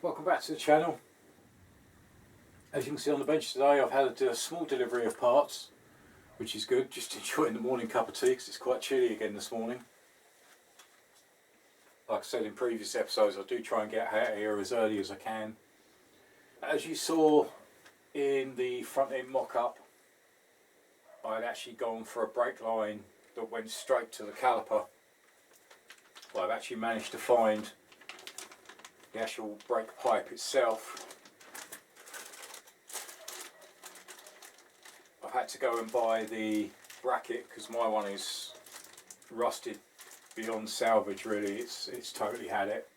welcome back to the channel. As you can see on the bench today, I've had a small delivery of parts, which is good, just enjoying the morning cup of tea because it's quite chilly again this morning. Like I said in previous episodes, I do try and get out here as early as I can. As you saw in the front end mock-up, I'd actually gone for a brake line that went straight to the caliper. Well, I've actually managed to find the actual brake pipe itself. I've had to go and buy the bracket because my one is rusted beyond salvage really, it's totally had it.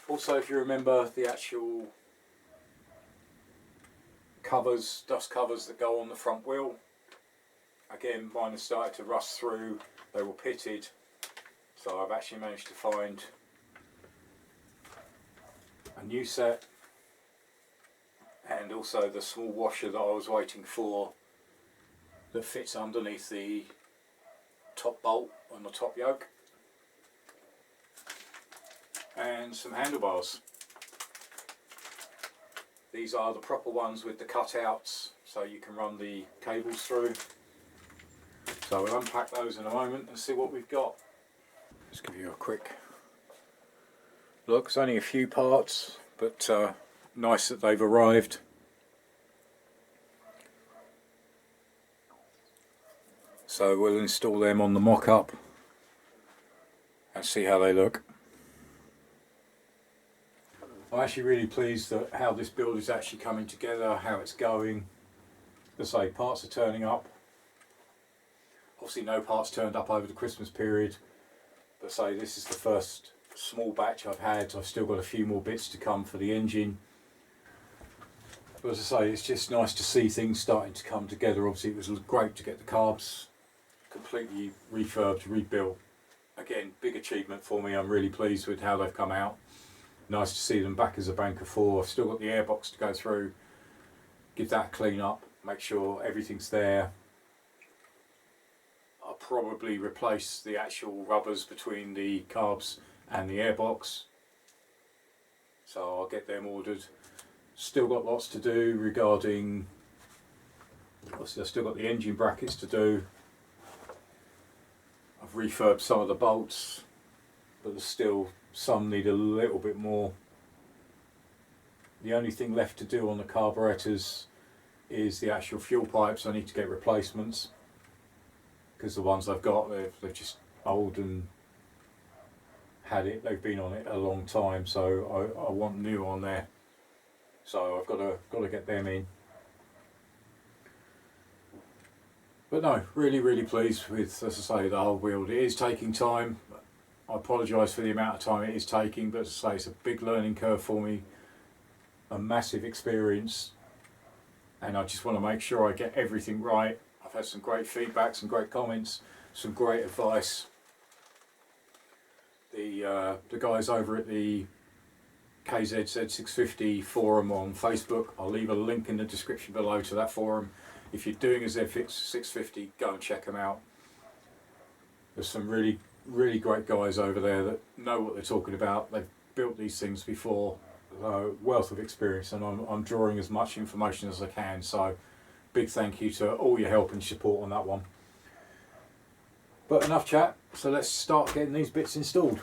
Also, if you remember the actual covers, dust covers that go on the front wheel, again mine have started to rust through, they were pitted, so I've actually managed to find a new set, and also the small washer that I was waiting for that fits underneath the top bolt on the top yoke, and some handlebars. These are the proper ones with the cutouts so you can run the cables through. So we'll unpack those in a moment and see what we've got. Just give you a quick look. It's only a few parts, but nice that they've arrived. So we'll install them on the mock-up and see how they look. I'm actually really pleased at how this build is actually coming together, how it's going. As I say, parts are turning up. Obviously no parts turned up over the Christmas period, but say this is the first small batch I've had. I've still got a few more bits to come for the engine. But as I say, it's just nice to see things starting to come together. Obviously it was great to get the carbs completely refurbed, rebuilt. Again, big achievement for me. I'm really pleased with how they've come out. Nice to see them back as a banker 4. I've still got the airbox to go through, give that a clean up, make sure everything's there. I'll probably replace the actual rubbers between the carbs and the airbox, so I'll get them ordered. Still got lots to do regarding, obviously I've still got the engine brackets to do. I've refurbed some of the bolts, but there's still some need a little bit more. The only thing left to do on the carburetors is the actual fuel pipes. I need to get replacements because the ones I've got, they're just old and they've been on it a long time, so I want new on there. So I've got to get them in. But no, really pleased with, as I say, the whole build. It is taking time. I apologise for the amount of time it is taking, but as I say, it's a big learning curve for me, a massive experience, and I just want to make sure I get everything right. I've had some great feedback, some great comments, some great advice. The guys over at the KZ650 forum on Facebook, I'll leave a link in the description below to that forum. If you're doing a Z650, go and check them out. There's some really great guys over there that know what they're talking about. They've built these things before, wealth of experience, and I'm drawing as much information as I can. So big thank you to all your help and support on that one. But enough chat, so let's start getting these bits installed.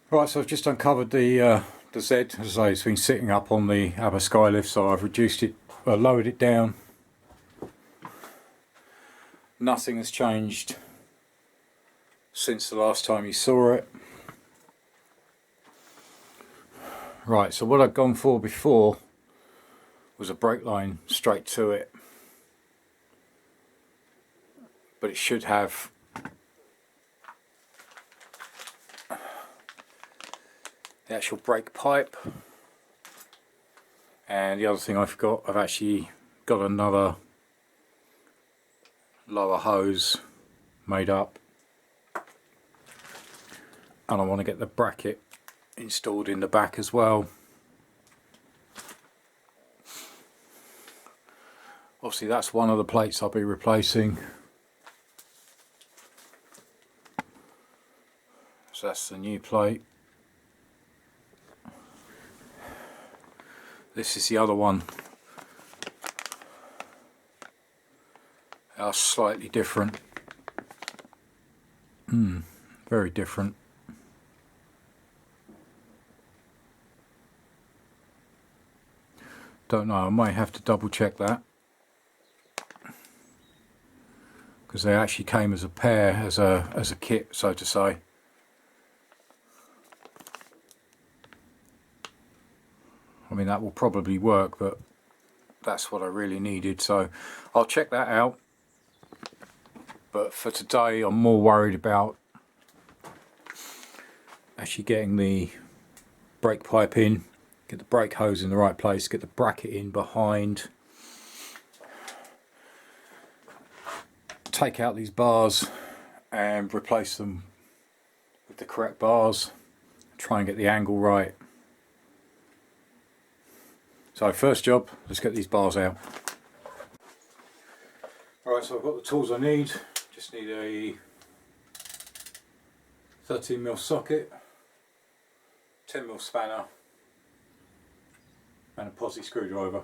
Right, so I've just uncovered the Z. As I say, it's been sitting up on the upper skylift, so I've reduced it, lowered it down. Nothing has changed since the last time you saw it. Right, so what I'd gone for before was a brake line straight to it, but it should have the actual brake pipe. And the other thing I forgot, I've actually got another lower hose made up, and I want to get the bracket installed in the back as well. Obviously that's one of the plates I'll be replacing. So that's the new plate. This is the other one. They are slightly different. Very different. Don't know, I might have to double check that, because they actually came as a pair, as a kit, so to say. I mean, that will probably work, but that's what I really needed, so I'll check that out. But for today I'm more worried about actually getting the brake pipe in, get the brake hose in the right place, get the bracket in behind, take out these bars and replace them with the correct bars, try and get the angle right. So first job, let's get these bars out. Alright, so I've got the tools I need. Just need a 13mm socket, 10mm spanner and a posi screwdriver.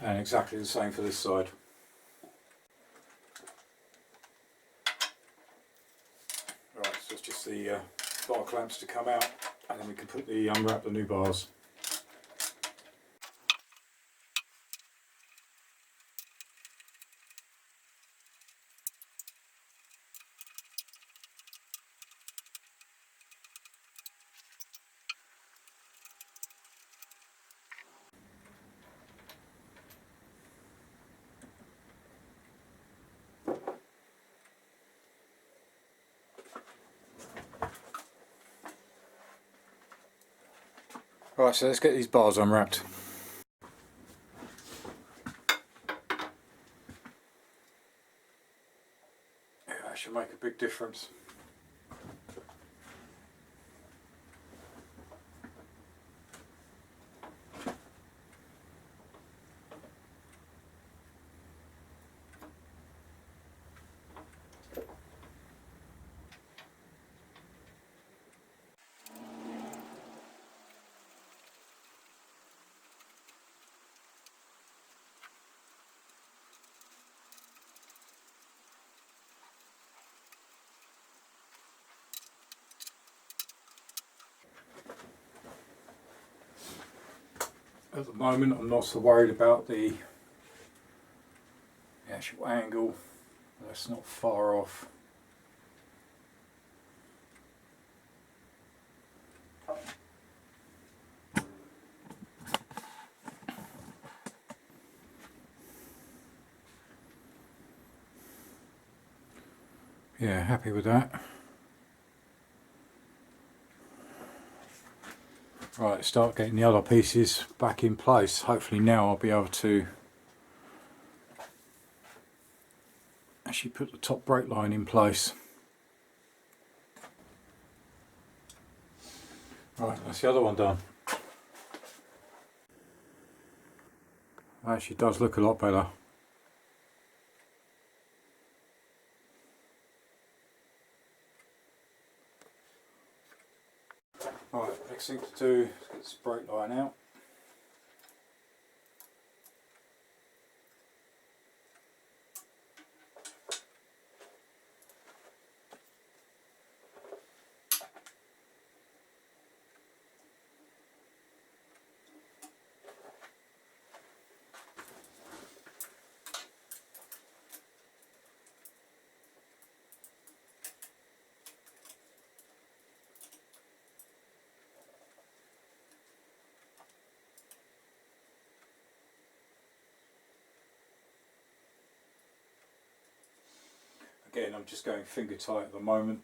And exactly the same for this side. Right, so it's just the bar clamps to come out, and then we can unwrap the new bars. Right, so let's get these bars unwrapped. Yeah, that should make a big difference. At the moment I'm not so worried about the actual angle, that's not far off. Yeah, happy with that. Right, start getting the other pieces back in place. Hopefully now I'll be able to actually put the top brake line in place. Right, that's the other one done. Actually does look a lot better. Right, next thing to do is get this brake line out. Again, I'm just going finger tight at the moment.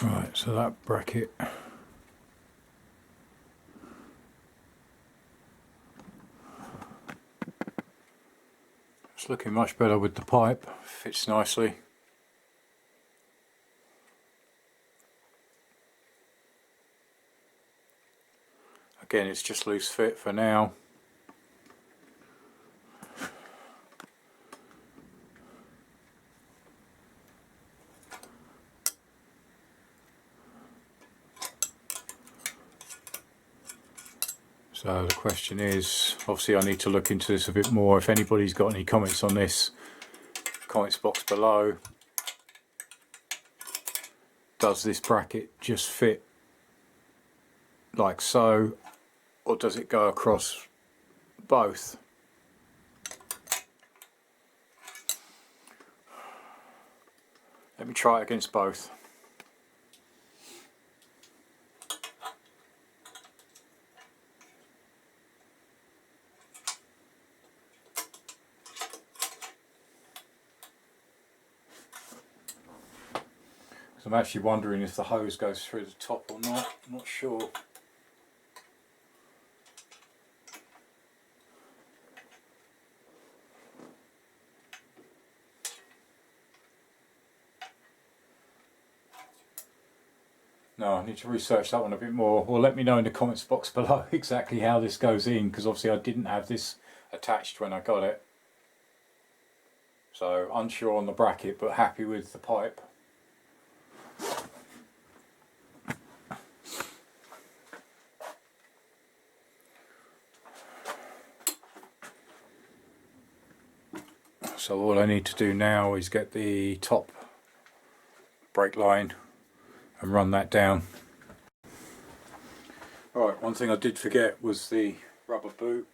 Right, so that bracket it's looking much better with the pipe, fits nicely. Again, it's just loose fit for now. So the question is, obviously I need to look into this a bit more. If anybody's got any comments on this, comments box below. Does this bracket just fit like so, or does it go across both? Let me try it against both. I'm actually wondering if the hose goes through the top or not. I'm not sure. No, I need to research that one a bit more, or let me know in the comments box below exactly how this goes in, because obviously I didn't have this attached when I got it. So unsure on the bracket, but happy with the pipe. So all I need to do now is get the top brake line and run that down. Alright, one thing I did forget was the rubber boot.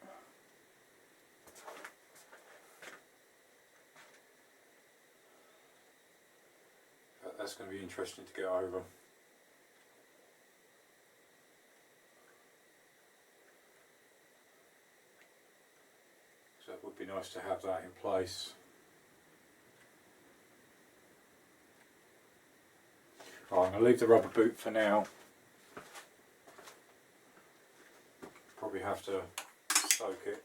That's going to be interesting to get over. So it would be nice to have that in place. Right, I'm going to leave the rubber boot for now. Probably have to soak it.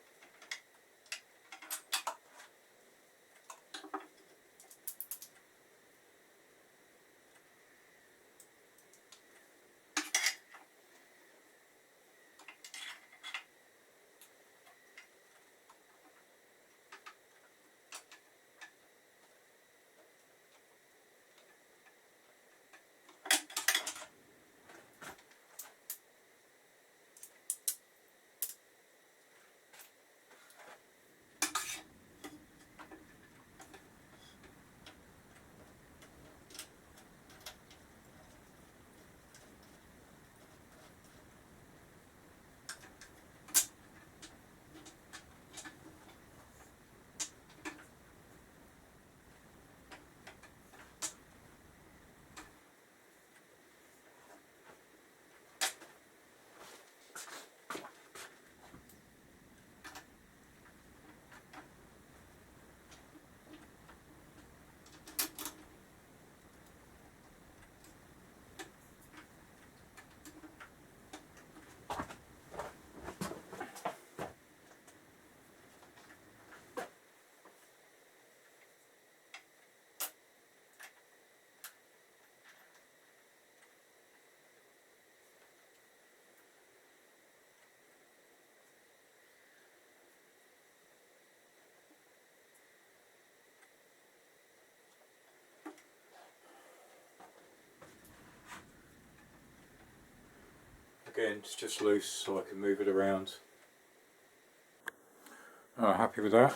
again, it's just loose so I can move it around. Happy with that.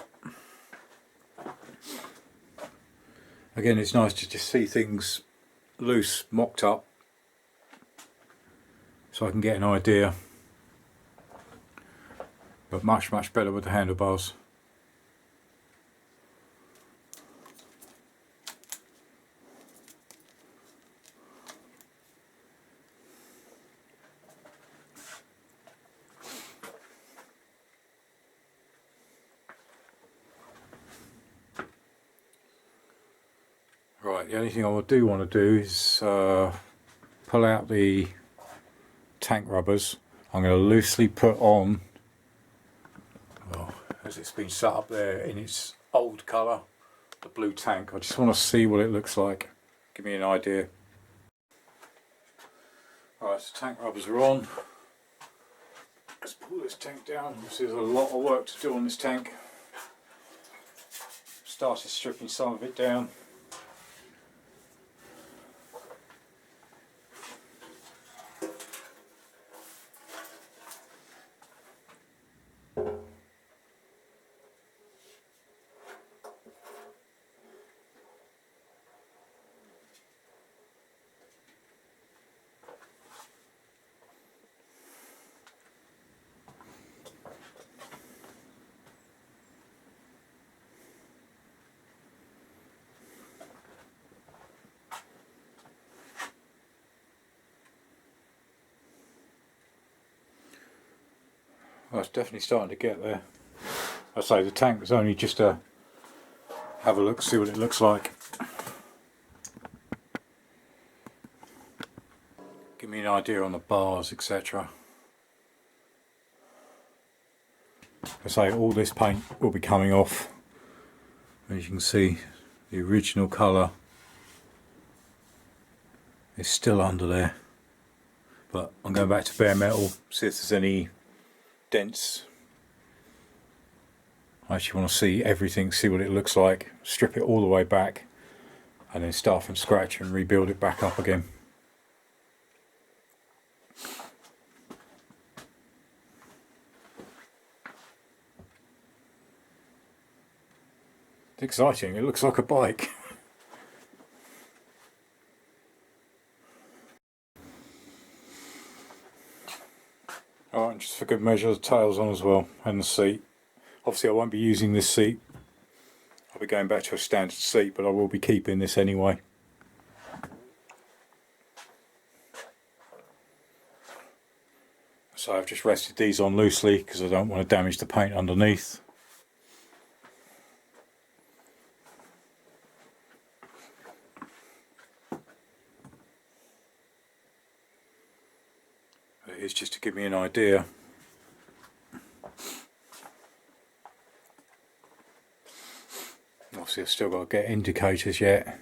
Again, it's nice to just see things loose, mocked up, so I can get an idea. But much better with the handlebars. Right, the only thing I do want to do is pull out the tank rubbers. I'm going to loosely put on, well, as it's been set up there in its old colour, the blue tank. I just want to see what it looks like, give me an idea. Alright, so tank rubbers are on. Let's pull this tank down. There's a lot of work to do on this tank. Started stripping some of it down. Well, it's definitely starting to get there. I say the tank was only just to have a look, see what it looks like. Give me an idea on the bars, etc. I say all this paint will be coming off. As you can see, the original colour is still under there. But I'm going back to bare metal, see if there's any dents. I actually want to see everything, see what it looks like, strip it all the way back and then start from scratch and rebuild it back up again. It's exciting, it looks like a bike. Alright, and just for good measure, the tail's on as well, and the seat. Obviously I won't be using this seat, I'll be going back to a standard seat, but I will be keeping this anyway. So I've just rested these on loosely because I don't want to damage the paint underneath. It's just to give me an idea. Obviously I've still got to get indicators yet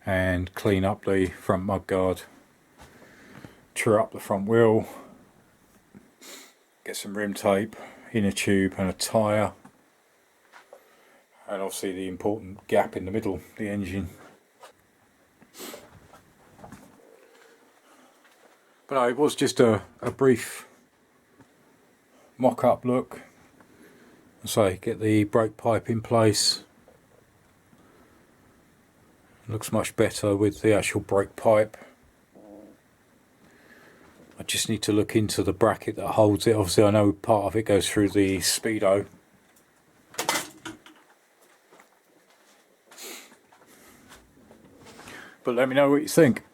and clean up the front mudguard, true up the front wheel, get some rim tape, inner tube and a tyre, and obviously the important gap in the middle, the engine. But no, it was just a brief mock-up look. So get the brake pipe in place. Looks much better with the actual brake pipe. I just need to look into the bracket that holds it. Obviously I know part of it goes through the speedo. But let me know what you think.